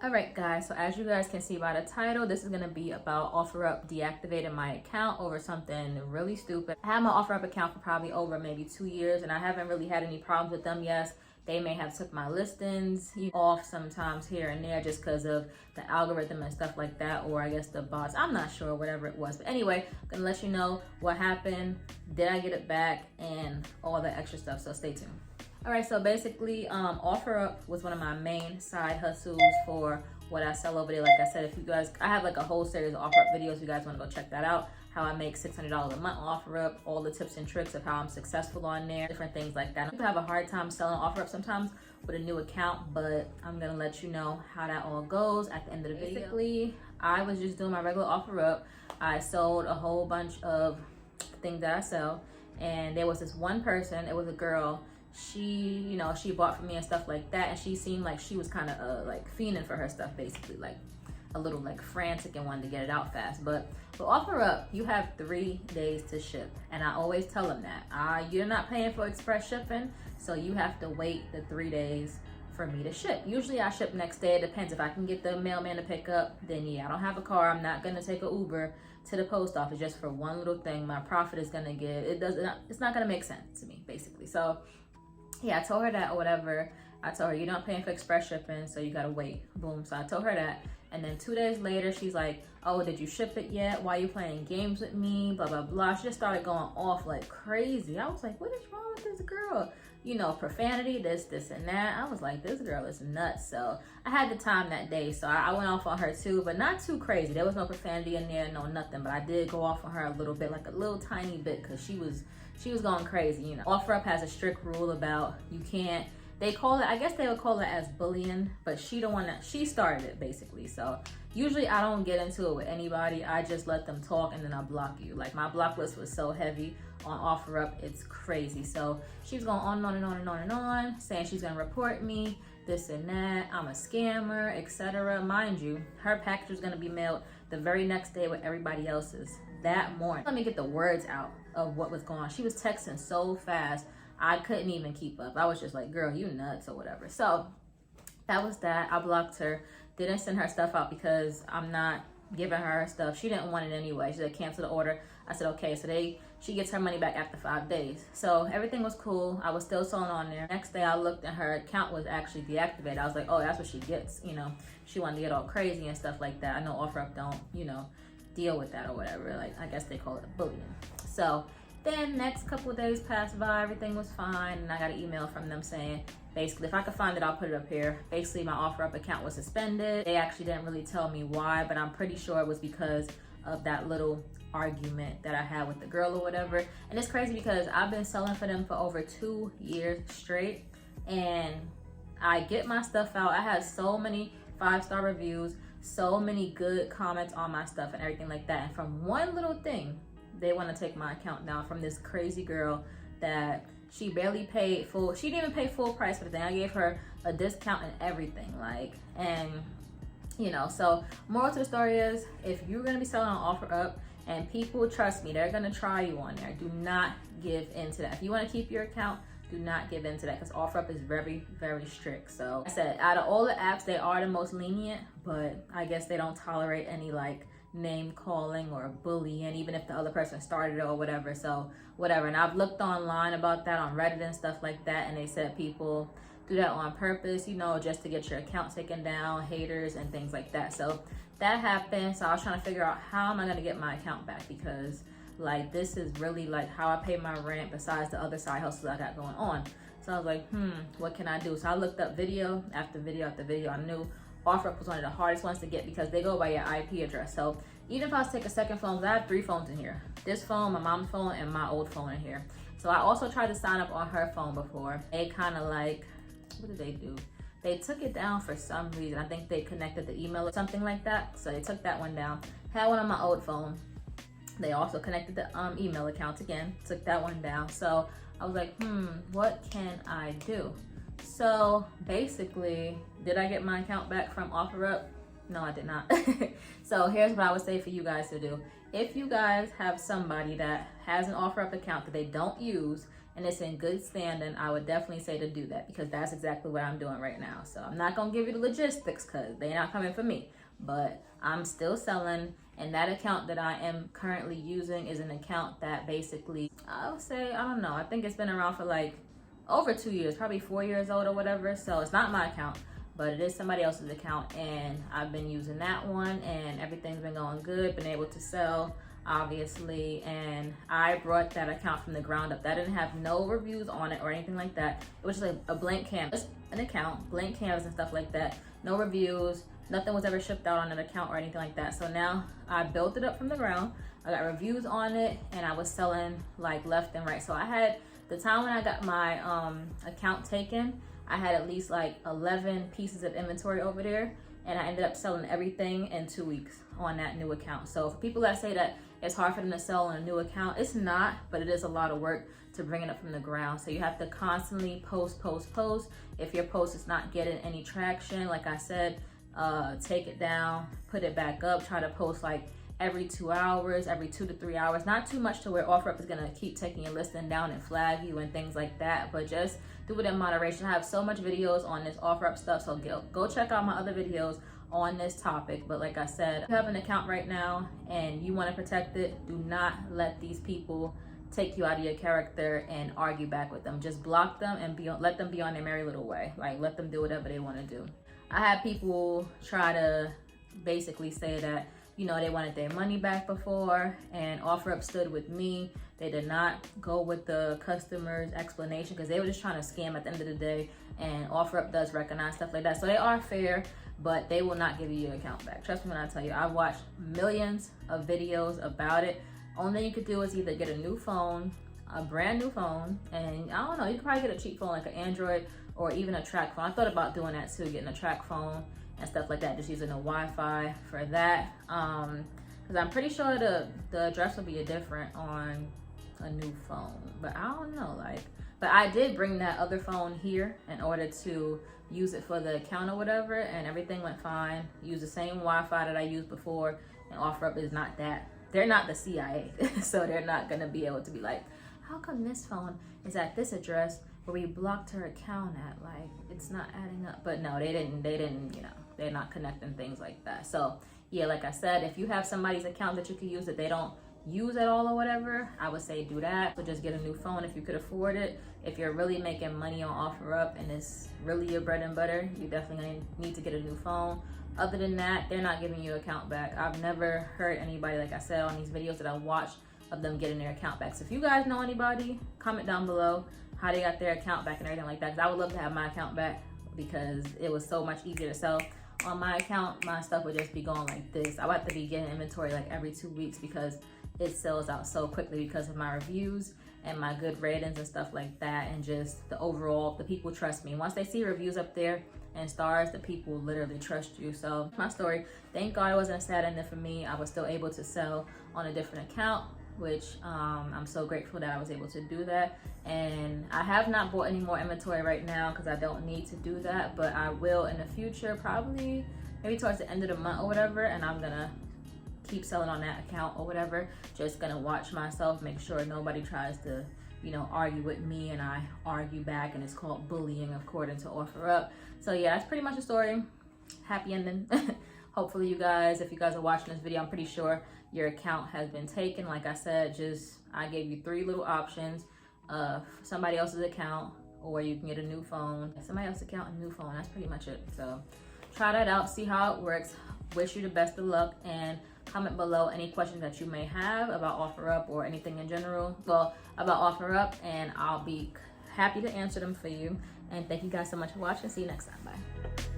All right, guys, so as you guys can see by the title, this is going to be about OfferUp deactivating my account over something really stupid. I had my OfferUp account for probably over maybe 2 years, and I haven't really had any problems with them. Yes, they may have took my listings off sometimes here and there just because of the algorithm and stuff like that, or I guess the bots. I'm not sure, whatever it was. But anyway, I'm going to let you know what happened, did I get it back, and all the extra stuff, so stay tuned. All right, so basically, OfferUp was one of my main side hustles for what I sell over there. Like I said, if you guys, I have like a whole series of OfferUp videos. If you guys want to go check that out, how I make $600 a month on OfferUp, all the tips and tricks of how I'm successful on there, different things like that. People have a hard time selling OfferUp sometimes with a new account, but I'm gonna let you know how that all goes at the end of the video. Basically, I was just doing my regular OfferUp. I sold a whole bunch of things that I sell, and there was this one person, it was a girl. She, she bought from me and stuff like that, and she seemed like she was kind of like fiending for her stuff, basically, like a little like frantic and wanted to get it out fast. But OfferUp, you have 3 days to ship, and I always tell them that you're not paying for express shipping, so you have to wait the 3 days for me to ship. Usually I ship next day. It depends. If I can get the mailman to pick up, then yeah. I don't have a car, I'm not gonna take an Uber to the post office just for one little thing. My profit is gonna get, it's not gonna make sense to me, basically. So yeah, I told her that or whatever. I told her, you're not paying for express shipping, so you gotta wait. Boom. So I told her that. And then 2 days later, she's like, oh, did you ship it yet? Why are you playing games with me? Blah, blah, blah. She just started going off like crazy. I was like, what is wrong with this girl? Profanity, this, and that. I was like, this girl is nuts. So I had the time that day. So I went off on her too, but not too crazy. There was no profanity in there, no nothing. But I did go off on her a little bit, like a little tiny bit, because she was going crazy. OfferUp has a strict rule about you can't, they call it, I guess they would call it as bullying, but she started it basically. So usually I don't get into it with anybody. I just let them talk and then I block you. Like my block list was so heavy on OfferUp, it's crazy. So she was going on and on and on and on and on, saying she's gonna report me, this and that, I'm a scammer, etc. Mind you, her package was gonna be mailed the very next day with everybody else's that morning. Let me get the words out of what was going on. She was texting so fast, I couldn't even keep up. I was just like, girl, you nuts or whatever. So that was that. I blocked her, didn't send her stuff out because I'm not giving her stuff. She didn't want it anyway. She said cancel the order. I said okay. So she gets her money back after 5 days. So everything was cool. I was still selling on there. Next day I looked and her account was actually deactivated. I was like, oh, that's what she gets. She wanted to get all crazy and stuff like that. I know OfferUp don't, deal with that or whatever. Like I guess they call it bullying. So then next couple of days passed by, everything was fine, and I got an email from them saying, basically, if I could find it, I'll put it up here. Basically, my OfferUp account was suspended. They actually didn't really tell me why, but I'm pretty sure it was because of that little argument that I had with the girl or whatever. And it's crazy because I've been selling for them for over 2 years straight, and I get my stuff out. I had so many 5-star reviews, so many good comments on my stuff and everything like that. And from one little thing, they want to take my account down from this crazy girl that she barely paid full. She didn't even pay full price for the thing. I gave her a discount and everything, so moral to the story is, if you're going to be selling on OfferUp and people, trust me, they're going to try you on there, do not give into that. If you want to keep your account, do not give into that, because OfferUp is very, very strict. So I said, out of all the apps, they are the most lenient, but I guess they don't tolerate any name calling or bullying, even if the other person started it or whatever. So whatever. And I've looked online about that on Reddit and stuff like that, and they said people do that on purpose, just to get your account taken down, haters and things like that. So that happened. So I was trying to figure out, how am I going to get my account back, because this is really how I pay my rent besides the other side hustles I got going on. So I was like, what can I do? So I looked up video after video after video. I knew OfferUp was one of the hardest ones to get because they go by your IP address. So even if I was to take a second phone, I have 3 phones in here. This phone, my mom's phone, and my old phone in here. So I also tried to sign up on her phone before. They kind of what did they do? They took it down for some reason. I think they connected the email or something like that. So they took that one down. Had one on my old phone. They also connected the email account again, took that one down. So I was like, what can I do? So basically, did I get my account back from OfferUp? No, I did not. So here's what I would say for you guys to do. If you guys have somebody that has an OfferUp account that they don't use and it's in good standing, I would definitely say to do that, because that's exactly what I'm doing right now. So I'm not gonna give you the logistics because they're not coming for me, but I'm still selling. And that account that I am currently using is an account that basically, I would say, I don't know, I think it's been around for like over 2 years, probably 4 years old or whatever. So it's not my account, but it is somebody else's account, and I've been using that one, and everything's been going good, been able to sell, obviously. And I brought that account from the ground up. That didn't have no reviews on it or anything like that. It was just like a blank canvas, an account, blank canvas and stuff like that. No reviews, nothing was ever shipped out on an account or anything like that. So now I built it up from the ground. I got reviews on it, and I was selling like left and right. So I had, the time when I got my account taken, I had at least like 11 pieces of inventory over there, and I ended up selling everything in 2 weeks on that new account. So for people that say that it's hard for them to sell on a new account, it's not, but it is a lot of work to bring it up from the ground. So you have to constantly post. If your post is not getting any traction, like I said, take it down, put it back up, try to post like every 2 hours, every 2 to 3 hours. Not too much to where OfferUp is gonna keep taking your listing down and flag you and things like that, but just do it in moderation. I have so much videos on this OfferUp stuff, so go check out my other videos on this topic. But like I said, if you have an account right now and you want to protect it, do not let these people take you out of your character and argue back with them. Just block them and let them be on their merry little way. Like, let them do whatever they want to do. I had people try to basically say that, you know, they wanted their money back before, and OfferUp stood with me. They did not go with the customer's explanation because they were just trying to scam at the end of the day, and OfferUp does recognize stuff like that. So they are fair, but they will not give you your account back. Trust me when I tell you, I've watched millions of videos about it. Only thing you could do is either get a new phone, a brand new phone, and I don't know, you could probably get a cheap phone like an Android or even a track phone. I thought about doing that too, getting a track phone and stuff like that, just using the Wi-Fi for that. Because I'm pretty sure the address will be different on a new phone, but I don't know, like, but I did bring that other phone here in order to use it for the account or whatever, and everything went fine. Use the same Wi-Fi that I used before, and OfferUp is not that, they're not the CIA, so they're not gonna be able to be like, how come this phone is at this address where we blocked her account at? Like, it's not adding up. But no, they didn't, you know, they're not connecting things like that. So yeah, like I said, if you have somebody's account that you can use that they don't use at all or whatever, I would say do that. But just get a new phone if you could afford it. If you're really making money on OfferUp and it's really your bread and butter, you definitely need to get a new phone. Other than that, they're not giving you an account back. I've never heard anybody, like I said, on these videos that I watched, of them getting their account back. So if you guys know anybody, comment down below how they got their account back and everything like that, because I would love to have my account back, because it was so much easier to sell on my account. My stuff would just be going like this. I would have to be getting inventory like every 2 weeks because it sells out so quickly because of my reviews and my good ratings and stuff like that, and just the overall, the people trust me. Once they see reviews up there and stars, the people literally trust you. So my story, thank God it wasn't a sad ending for me. I was still able to sell on a different account, which I'm so grateful that I was able to do that. And I have not bought any more inventory right now because I don't need to do that, but I will in the future, probably maybe towards the end of the month or whatever, and I'm gonna keep selling on that account or whatever. Just gonna watch myself, make sure nobody tries to, you know, argue with me and I argue back, and it's called bullying according to OfferUp. So yeah, that's pretty much the story. Happy ending. Hopefully you guys, if you guys are watching this video, I'm pretty sure your account has been taken. Like I said, I gave you 3 little options of somebody else's account, or you can get a new phone. Somebody else's account and new phone, that's pretty much it. So try that out, see how it works. Wish you the best of luck, and comment below any questions that you may have about OfferUp or anything in general, well, about OfferUp, and I'll be happy to answer them for you. And thank you guys so much for watching. See you next time. Bye.